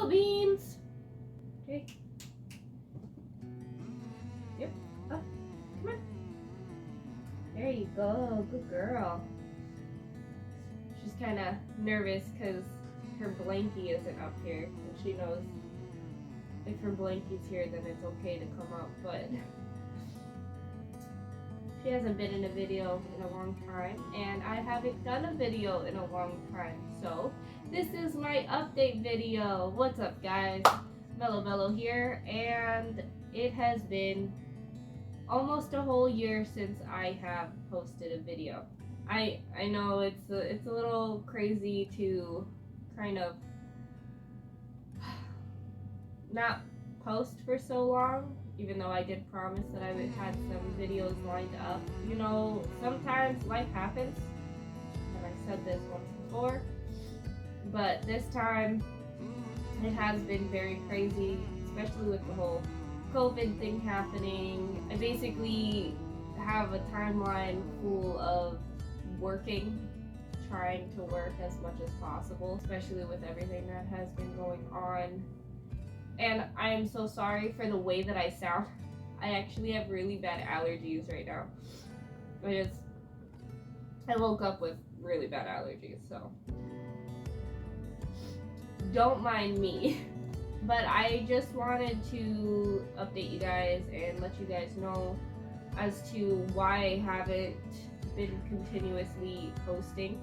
Beans! Okay. Yep. Up. Come on. There you go. Good girl. She's kind of nervous because her blankie isn't up here. And she knows if her blankie's here, then it's okay to come up. But she hasn't been in a video in a long time. And I haven't done a video in a long time. So this is my update video. What's up, guys? Mellow Bello here. And it has been almost a whole year since I have posted a video. I know it's a little crazy to kind of not post for so long, even though I did promise that I would have some videos lined up. You know, sometimes life happens, and I said this once before, but this time it has been very crazy, especially with the whole COVID thing happening. I basically have a timeline full of working, trying to work as much as possible, especially with everything that has been going on. And I am so sorry for the way that I sound. I actually have really bad allergies right now. I woke up with really bad allergies, so don't mind me. But I just wanted to update you guys and let you guys know as to why I haven't been continuously posting.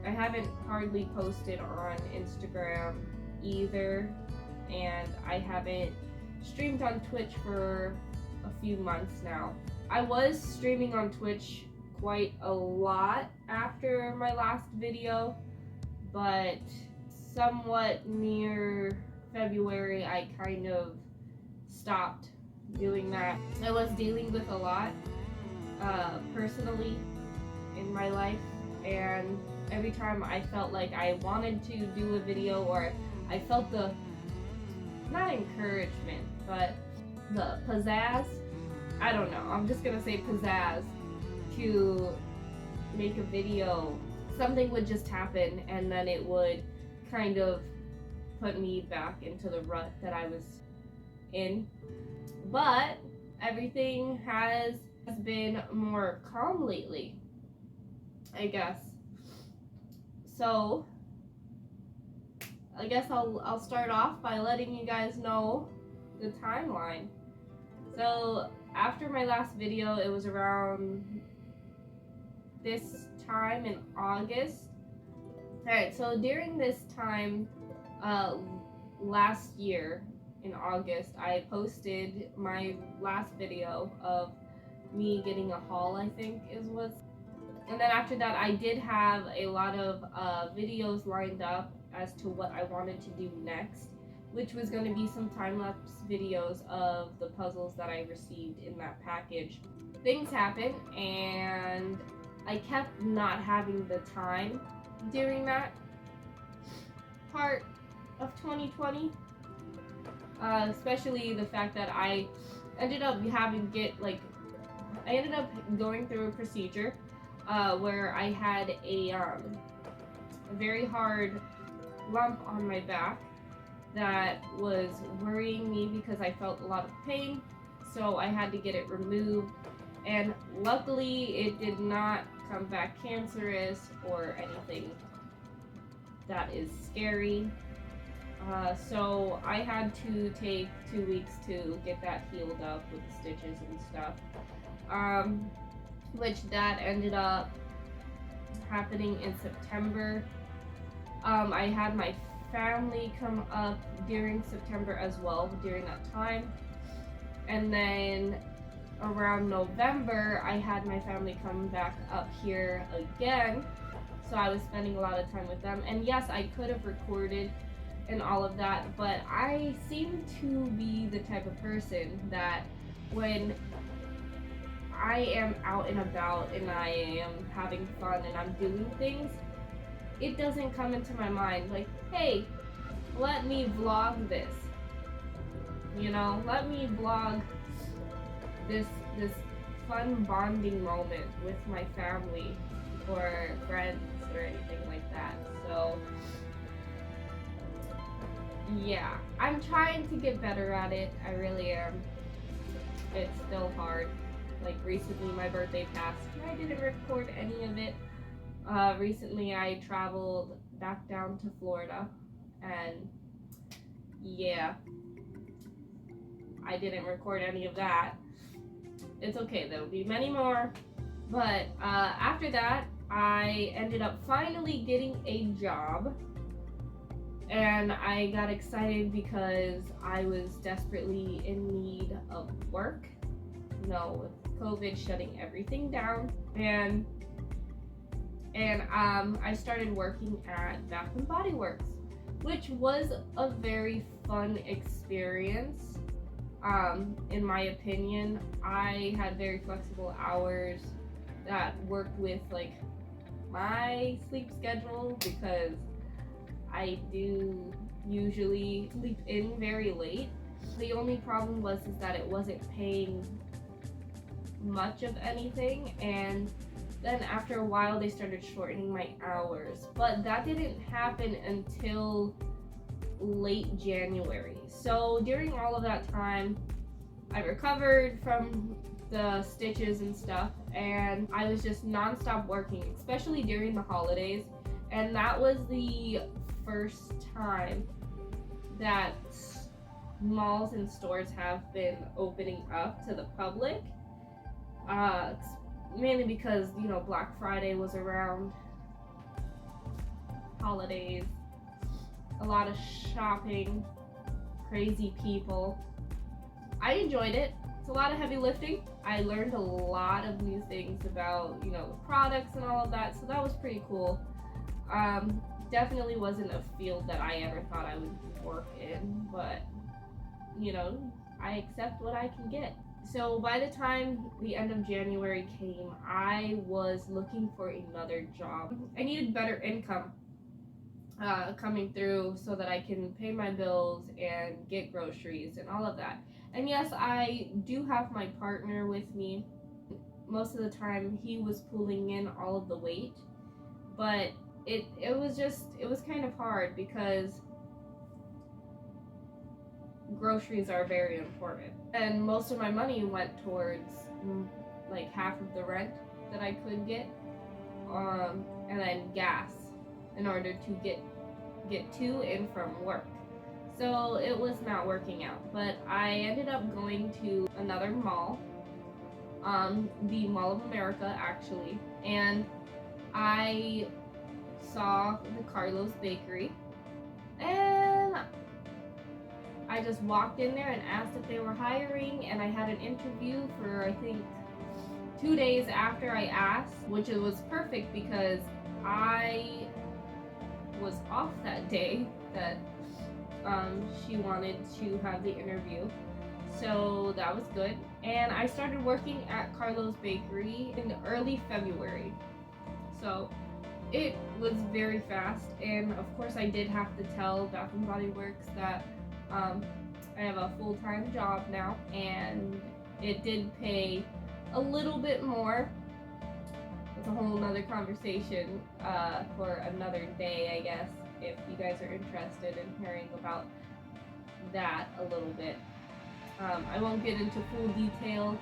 I haven't hardly posted on Instagram either, and I haven't streamed on Twitch for a few months now. I was streaming on Twitch quite a lot after my last video, but somewhat near February I kind of stopped doing that. I was dealing with a lot personally in my life, and every time I felt like I wanted to do a video, or I felt the, not encouragement, but the pizzazz, I don't know, I'm just gonna say pizzazz, to make a video, something would just happen and then it would kind of put me back into the rut that I was in. But everything has been more calm lately, I guess. So I guess I'll start off by letting you guys know the timeline. So after my last video, it was around this time in August. Alright, so during this time last year in August, I posted my last video of me getting a haul, I think is what. And then after that, I did have a lot of videos lined up as to what I wanted to do next, which was going to be some time-lapse videos of the puzzles that I received in that package. Things happened, and I kept not having the time during that part of 2020, especially the fact that I ended up going through a procedure where I had a very hard lump on my back that was worrying me because I felt a lot of pain, so I had to get it removed, and luckily it did not come back cancerous or anything that is scary. So I had to take 2 weeks to get that healed up with the stitches and stuff, which that ended up happening in September. I had my family come up during September as well, during that time. And then around November, I had my family come back up here again. So I was spending a lot of time with them. And yes, I could have recorded and all of that, but I seem to be the type of person that when I am out and about and I am having fun and I'm doing things, it doesn't come into my mind like, hey, let me vlog this. You know, let me vlog this fun bonding moment with my family or friends or anything like that. So yeah, I'm trying to get better at it. I really am. It's still hard. Like recently, my birthday passed. And I didn't record any of it. Recently, I traveled back down to Florida, and yeah, I didn't record any of that. It's okay, there'll be many more. But after that, I ended up finally getting a job. And I got excited because I was desperately in need of work. You know, with COVID shutting everything down. And I started working at Bath and Body Works, which was a very fun experience. In my opinion, I had very flexible hours that worked with like my sleep schedule because I do usually sleep in very late. The only problem was is that it wasn't paying much of anything, and then after a while they started shortening my hours. But that didn't happen until late January. So during all of that time, I recovered from the stitches and stuff, and I was just nonstop working, especially during the holidays. And that was the first time that malls and stores have been opening up to the public. It's mainly because, you know, Black Friday was around, holidays, a lot of shopping, crazy people. I enjoyed it. It's a lot of heavy lifting. I learned a lot of new things about, you know, the products and all of that, so that was pretty cool. Definitely wasn't a field that I ever thought I would work in, but, you know, I accept what I can get. So by the time the end of January came, I was looking for another job. I needed better income coming through so that I can pay my bills and get groceries and all of that. And yes, I do have my partner with me. Most of the time he was pulling in all of the weight, but it was kind of hard because groceries are very important, and most of my money went towards like half of the rent that I could get, and then gas in order to get to and from work. So it was not working out, but I ended up going to another mall, the Mall of America actually, and I saw the Carlos Bakery, and I just walked in there and asked if they were hiring, and I had an interview for, I think, 2 days after I asked, which it was perfect because I was off that day that she wanted to have the interview. So that was good. And I started working at Carlos Bakery in early February. So it was very fast, and of course I did have to tell Bath and Body Works that I have a full-time job now, and it did pay a little bit more. It's a whole nother conversation for another day, I guess, if you guys are interested in hearing about that a little bit. I won't get into full detail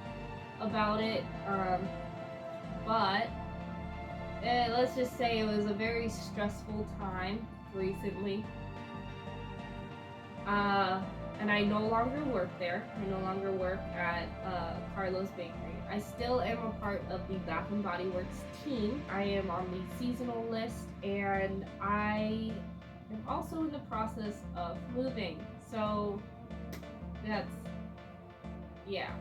about it, but let's just say it was a very stressful time recently. And I no longer work there. I no longer work at Carlos Bakery. I still am a part of the Bath and Body Works team. I am on the seasonal list, and I am also in the process of moving. So that's, yeah.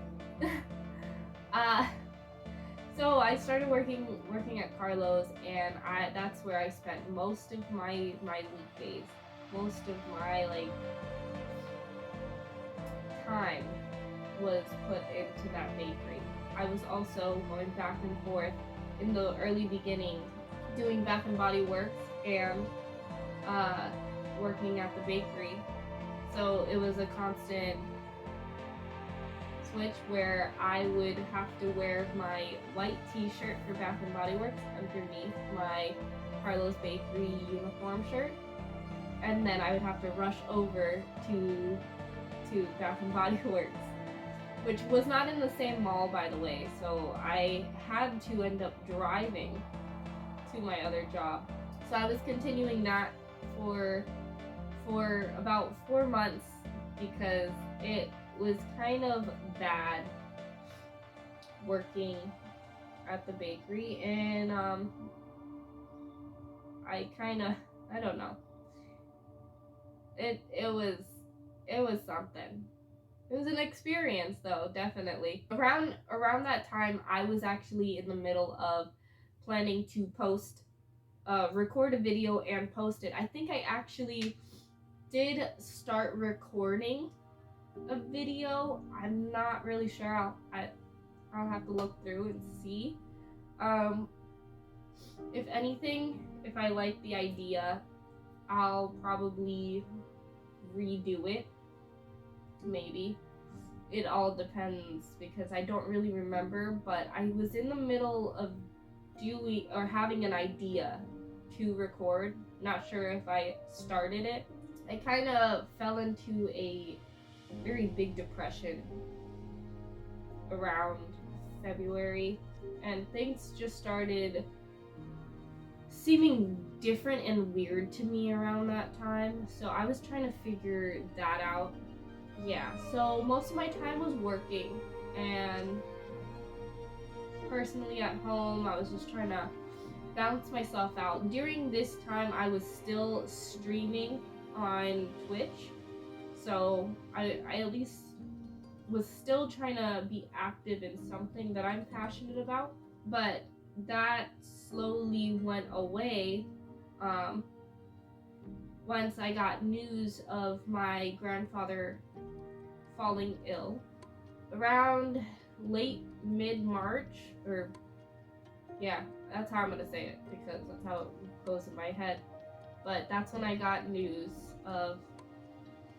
So I started working at Carlos, and that's where I spent most of my weekdays, most of my time was put into that bakery. I was also going back and forth in the early beginning, doing Bath and Body Works and working at the bakery. So it was a constant switch where I would have to wear my white t-shirt for Bath and Body Works underneath my Carlos Bakery uniform shirt. and then I would have to rush over to Bath and Body Works, which was not in the same mall, by the way. So I had to end up driving to my other job. So I was continuing that for about 4 months because it was kind of bad working at the bakery, and I don't know. It was something. It was an experience, though, definitely. Around that time, I was actually in the middle of planning to record a video and post it. I think I actually did start recording a video. I'm not really sure. I'll have to look through and see. If anything, if I like the idea, I'll probably redo it. Maybe. It all depends because I don't really remember, but I was in the middle of doing or having an idea to record. Not sure if I started it. I kind of fell into a very big depression around February, and things just started seeming different and weird to me around that time. So I was trying to figure that out. Yeah, so most of my time was working, and personally at home, I was just trying to balance myself out. During this time, I was still streaming on Twitch, so I at least was still trying to be active in something that I'm passionate about, but that slowly went away once I got news of my grandfather falling ill. Around late mid-March, or yeah, that's how I'm gonna say it because that's how it goes in my head. But that's when I got news of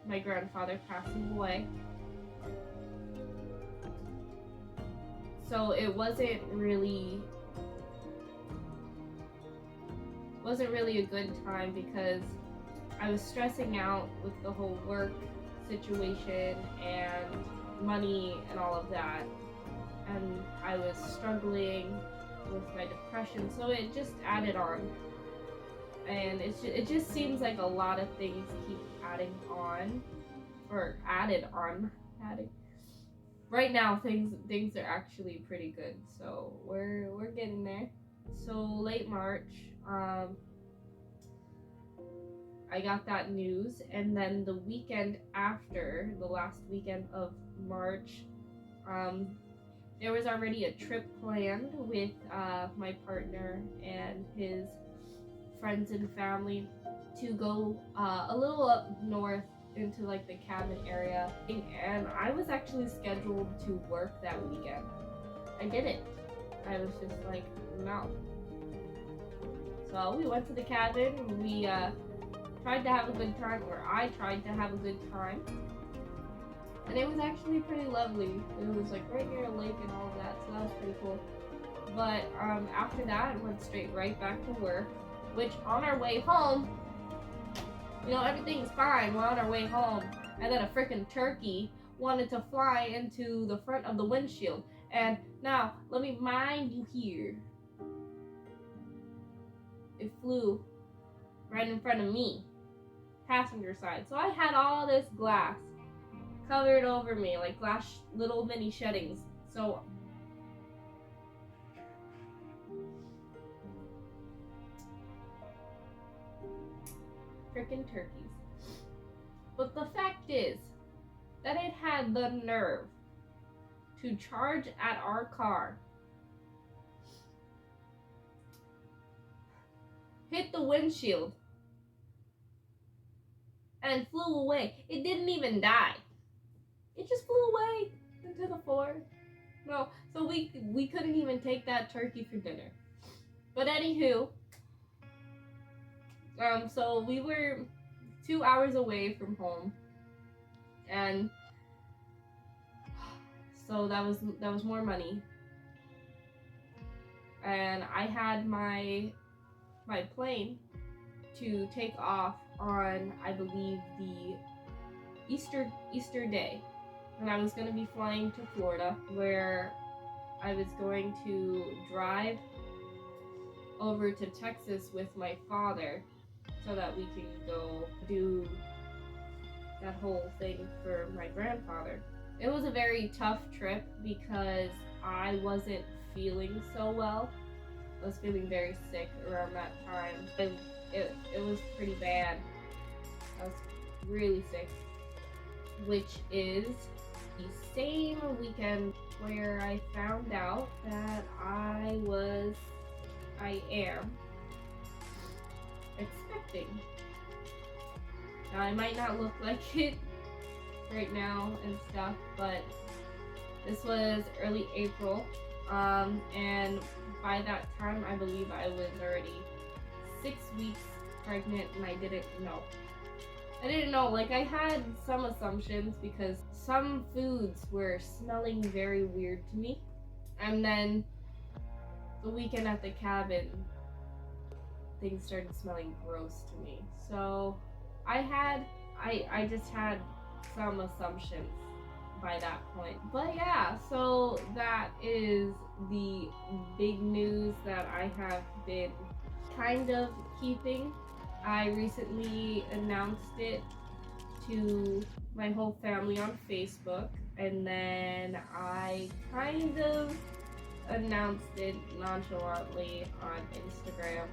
my grandfather passing away. So it wasn't really a good time because I was stressing out with the whole work situation and money and all of that, and I was struggling with my depression, so it just added on, and it just seems like a lot of things keep adding on, or added on. Right now things are actually pretty good, so we're getting there. So late March, I got that news, and then the weekend after, the last weekend of March, there was already a trip planned with my partner and his friends and family to go a little up north into like the cabin area, and I was actually scheduled to work that weekend. I didn't. I was just like, no. So we went to the cabin. We tried to have a good time, or I tried to have a good time, and it was actually pretty lovely. It was like right near a lake and all of that, so that was pretty cool. But after that, I went straight right back to work, which on our way home, everything's fine. We're on our way home, and then a freaking turkey wanted to fly into the front of the windshield. And now, let me mind you here, it flew right in front of me, passenger side. So I had all this glass covered over me, like glass little mini sheddings. So freaking turkeys. But the fact is that it had the nerve to charge at our car, hit the windshield, and flew away. It didn't even die. It just flew away into the forest. No, so we couldn't even take that turkey for dinner. But anywho, so we were 2 hours away from home, and so that was more money. And I had my plane to take off on, I believe, the Easter day, and I was going to be flying to Florida, where I was going to drive over to Texas with my father so that we can go do that whole thing for my grandfather. It was a very tough trip because I wasn't feeling so well. I was feeling very sick around that time. It was pretty bad. I was really sick, which is the same weekend where I found out that I am expecting. Now, I might not look like it right now and stuff, but this was early April, and by that time, I believe I was already 6 weeks pregnant, and I didn't know. Like, I had some assumptions because some foods were smelling very weird to me, and then the weekend at the cabin, things started smelling gross to me. So I just had some assumptions by that point. But yeah, so that is the big news that I have been kind of keeping. I recently announced it to my whole family on Facebook, and then I kind of announced it nonchalantly on Instagram.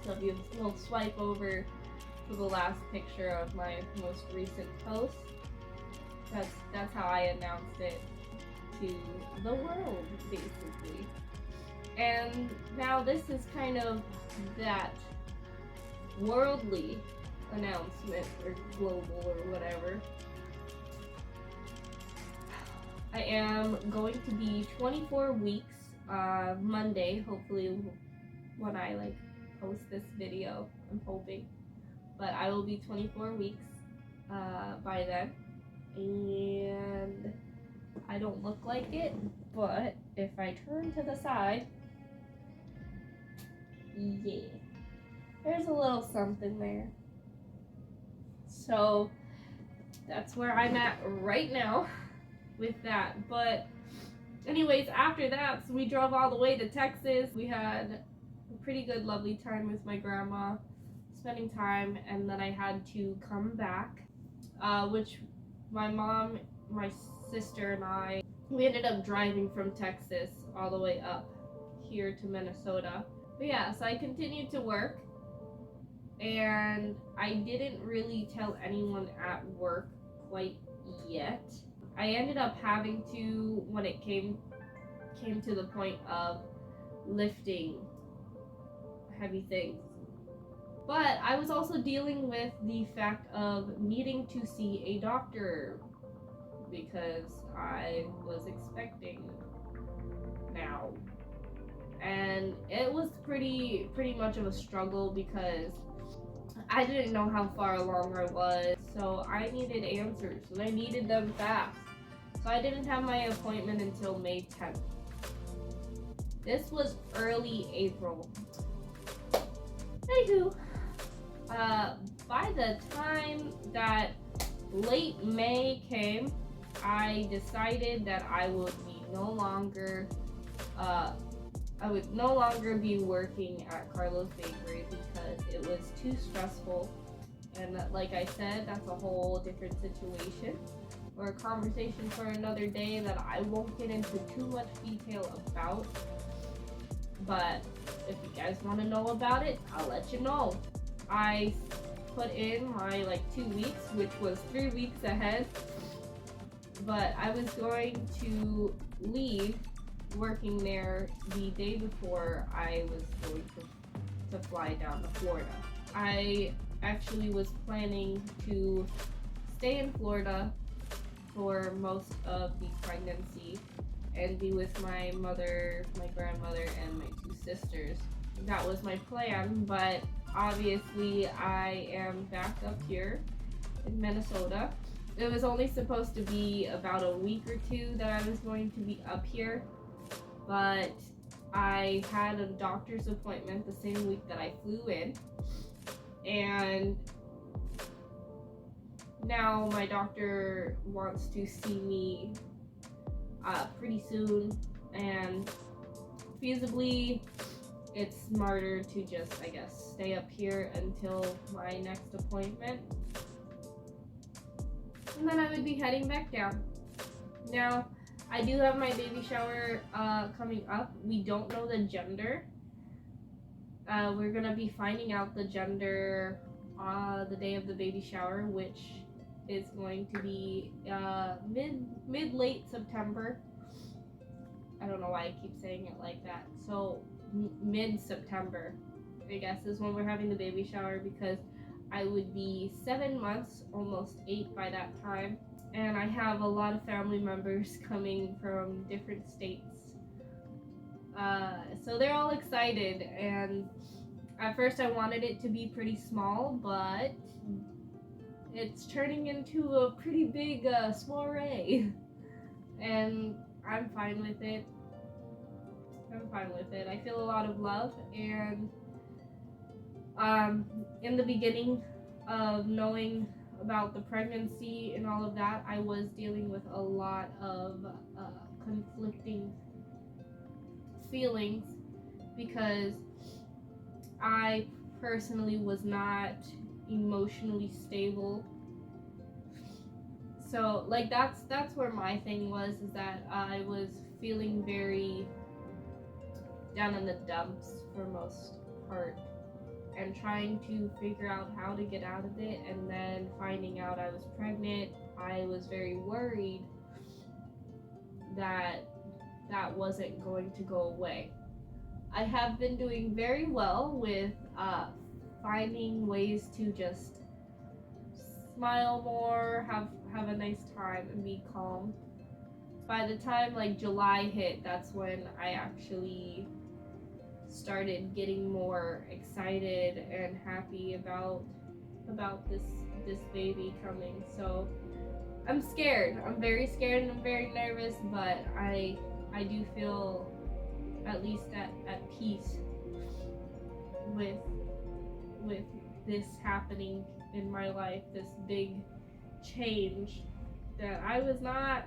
So if you will swipe over to the last picture of my most recent post, that's how I announced it to the world, basically. And now this is kind of that worldly announcement, or global, or whatever. I am going to be 24 weeks Monday, hopefully, when I post this video. I'm hoping, but I will be 24 weeks by then, and I don't look like it, but if I turn to the side, yeah, there's a little something there. So that's where I'm at right now with that. But anyways, after that, so we drove all the way to Texas. We had a pretty good, lovely time with my grandma, spending time, and then I had to come back, which my mom, my sister, and I, we ended up driving from Texas all the way up here to Minnesota. But yeah, so I continued to work, and I didn't really tell anyone at work quite yet. I ended up having to, when it came to the point of lifting heavy things. But I was also dealing with the fact of needing to see a doctor because I was expecting now. And it was pretty much of a struggle because I didn't know how far along I was, so I needed answers, and I needed them fast. So I didn't have my appointment until May 10th. This was early April. Anywho, by the time that late May came, I decided that I would no longer be working at Carlos Bakery because it was too stressful. And like I said, that's a whole different situation or a conversation for another day that I won't get into too much detail about. But if you guys want to know about it, I'll let you know. I put in my 2 weeks, which was 3 weeks ahead, but I was going to leave working there the day before I was going to fly down to Florida. I actually was planning to stay in Florida for most of the pregnancy and be with my mother, my grandmother, and my 2 sisters. That was my plan, but obviously I am back up here in Minnesota. It was only supposed to be about a week or 2 that I was going to be up here, but I had a doctor's appointment the same week that I flew in, And now my doctor wants to see me pretty soon, and feasibly it's smarter to just, I guess, stay up here until my next appointment, and then I would be heading back down. Now, I do have my baby shower coming up. We don't know the gender. We're gonna be finding out the gender the day of the baby shower, which is going to be mid-late September. I don't know why I keep saying it like that. So mid-September, I guess, is when we're having the baby shower, because I would be 7 months, almost 8 by that time. And I have a lot of family members coming from different states. So they're all excited, and at first I wanted it to be pretty small, but it's turning into a pretty big soiree, and I'm fine with it. I feel a lot of love, and in the beginning of knowing about the pregnancy and all of that, I was dealing with a lot of conflicting feelings, because I personally was not emotionally stable. So like that's where my thing was, is that I was feeling very down in the dumps for most part, and trying to figure out how to get out of it, and then finding out I was pregnant. I was very worried that that wasn't going to go away. I have been doing very well with finding ways to just smile more, have a nice time, and be calm. By the time like July hit, that's when I actually started getting more excited and happy about this baby coming. So I'm scared. I'm very scared, and I'm very nervous, but I do feel at least at peace with this happening in my life, this big change that I was not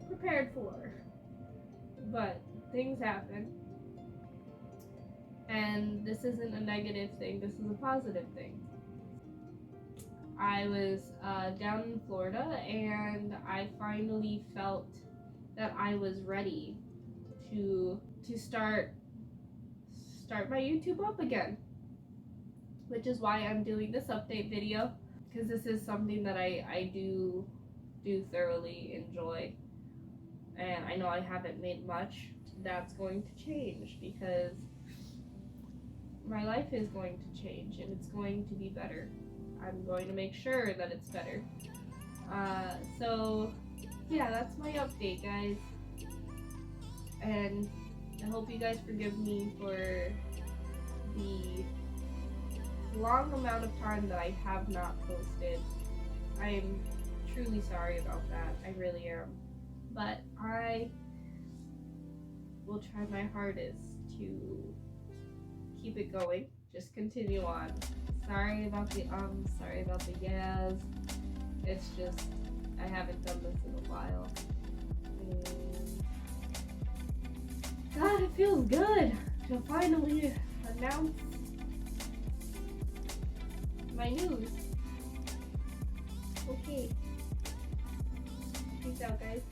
prepared for. But things happen, and this isn't a negative thing, this is a positive thing. I was down in Florida, and I finally felt that I was ready to start my YouTube up again, which is why I'm doing this update video, because this is something that I do thoroughly enjoy, and I know I haven't made much. That's going to change, because my life is going to change, and it's going to be better. I'm going to make sure that it's better. So yeah, that's my update, guys, and I hope you guys forgive me for the long amount of time that I have not posted. I am truly sorry about that, I really am, but I will try my hardest to keep it going. Just continue on. Sorry about the sorry about the yes. It's just I haven't done this in a while. God, it feels good to finally announce my news. Okay. Peace out, guys.